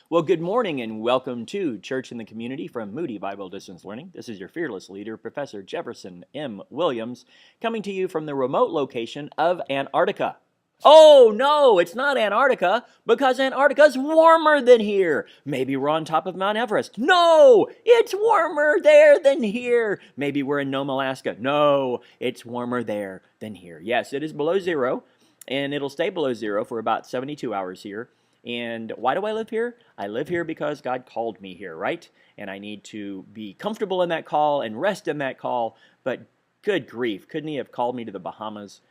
Well, good morning and welcome to Church in the Community from Moody Bible Distance Learning. This is your fearless leader, Professor Jefferson M. Williams, coming to you from the remote location of Antarctica. Oh, no, it's not Antarctica because Antarctica's warmer than here. Maybe we're on top of Mount Everest. No, it's warmer there than here. Maybe we're in Nome, Alaska. No, it's warmer there than here. Yes, it is below zero, and it'll stay below zero for about 72 hours here. And why do I live here? I live here because God called me here, right? And I need to be comfortable in that call and rest in that call. But good grief, couldn't he have called me to the Bahamas?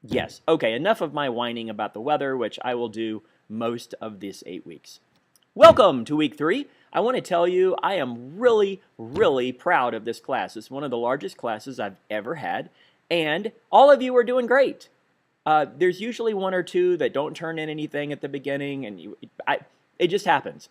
Yes. Okay, enough of my whining about the weather, which I will do most of this 8 weeks. Welcome to week 3. I want to tell you I am really, really proud of this class. It's one of the largest classes I've ever had, and all of you are doing great. There's usually one or two that don't turn in anything at the beginning, and it just happens.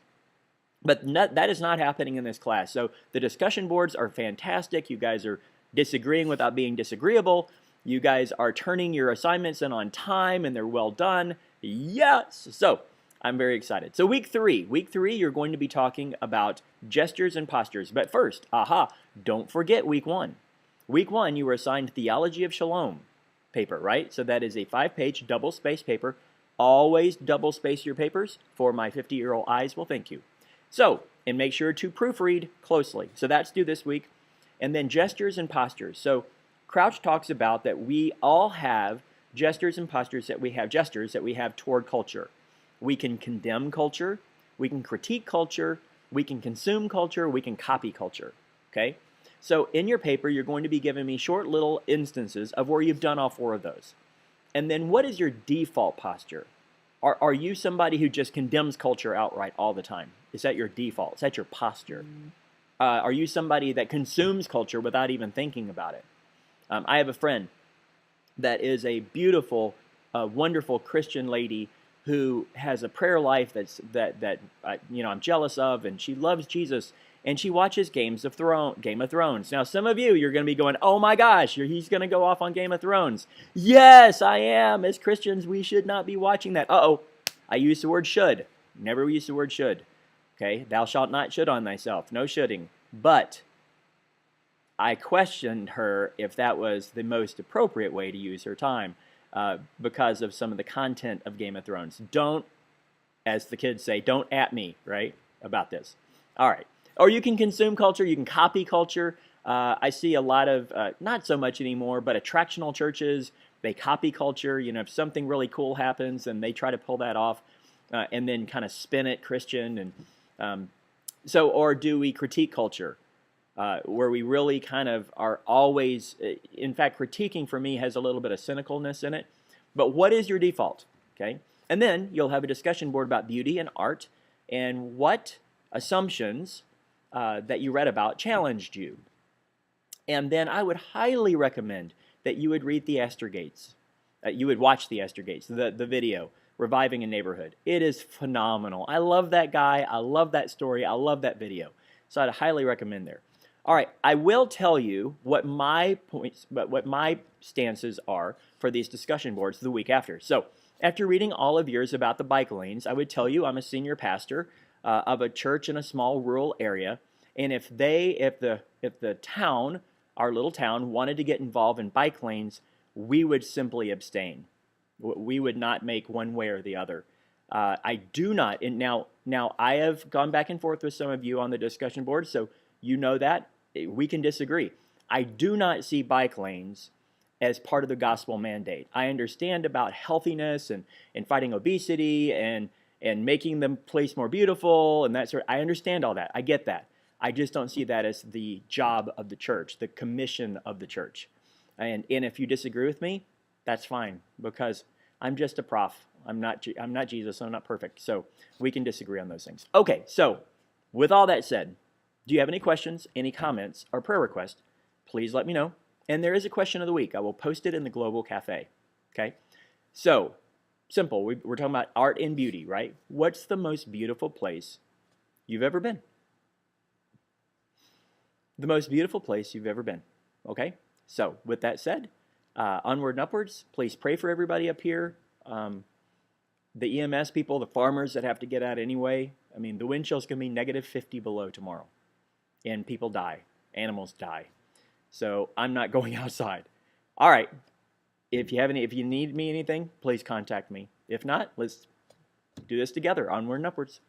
But that is not happening in this class. So the discussion boards are fantastic. You guys are disagreeing without being disagreeable. You guys are turning your assignments in on time, and they're well done. Yes! So I'm very excited. So week 3, you're going to be talking about gestures and postures. But first, don't forget week 1. Week 1, you were assigned Theology of Shalom paper, right? So that is a 5-page double-spaced paper. Always double-space your papers, for my 50-year-old eyes will thank you. So, and make sure to proofread closely. So that's due this week. And then gestures and postures. So Crouch talks about that we all have gestures and postures that we have toward culture. We can condemn culture, we can critique culture, we can consume culture, we can copy culture, okay? So in your paper, you're going to be giving me short little instances of where you've done all 4 of those. And then what is your default posture? Are you somebody who just condemns culture outright all the time? Is that your default? Is that your posture? Are you somebody that consumes culture without even thinking about it? I have a friend that is a beautiful, wonderful Christian lady who has a prayer life that I'm jealous of, and she loves Jesus. And she watches Game of Thrones. Now, some of you're going to be going, oh my gosh, he's going to go off on Game of Thrones. Yes, I am. As Christians, we should not be watching that. I used the word should. Never use the word should. Okay, thou shalt not should on thyself. No shoulding. But I questioned her if that was the most appropriate way to use her time because of some of the content of Game of Thrones. Don't, as the kids say, don't at me, right, about this. All right. Or you can consume culture, you can copy culture. I see a lot of, not so much anymore, but attractional churches, they copy culture. If something really cool happens, and they try to pull that off and then kind of spin it Christian. And or do we critique culture where we really kind of are always, in fact, critiquing for me has a little bit of cynicalness in it. But what is your default? Okay, and then you'll have a discussion board about beauty and art and what assumptions that you read about challenged you. And then I would highly recommend that you would read the Esther Gates. You would watch the Esther Gates, the video, Reviving a Neighborhood. It is phenomenal. I love that guy. I love that story. I love that video. So I'd highly recommend there. All right, I will tell you what my stances are for these discussion boards the week after. So after reading all of yours about the bike lanes, I would tell you I'm a senior pastor of a church in a small rural area, and if the town, our little town, wanted to get involved in bike lanes, we would simply abstain. We would not make one way or the other. I do not, and now I have gone back and forth with some of you on the discussion board, so you know that we can disagree. I do not see bike lanes as part of the gospel mandate. I understand about healthiness and fighting obesity and making the place more beautiful and that sort. I understand all that. I get that. I just don't see that as the job of the church, the commission of the church. And if you disagree with me, that's fine, because I'm just a prof. I'm not Jesus. I'm not perfect. So we can disagree on those things. Okay, so with all that said, do you have any questions, any comments, or prayer requests? Please let me know. And there is a question of the week. I will post it in the Global Cafe. Okay? So, simple. We're talking about art and beauty, right? What's the most beautiful place you've ever been? The most beautiful place you've ever been. Okay? So, with that said, onward and upwards. Please pray for everybody up here. The EMS people, the farmers that have to get out anyway. I mean, the wind chill's going to be negative 50 below tomorrow. And people die. Animals die. So I'm not going outside. All right. If you need me anything, please contact me. If not, let's do this together. Onward and upwards.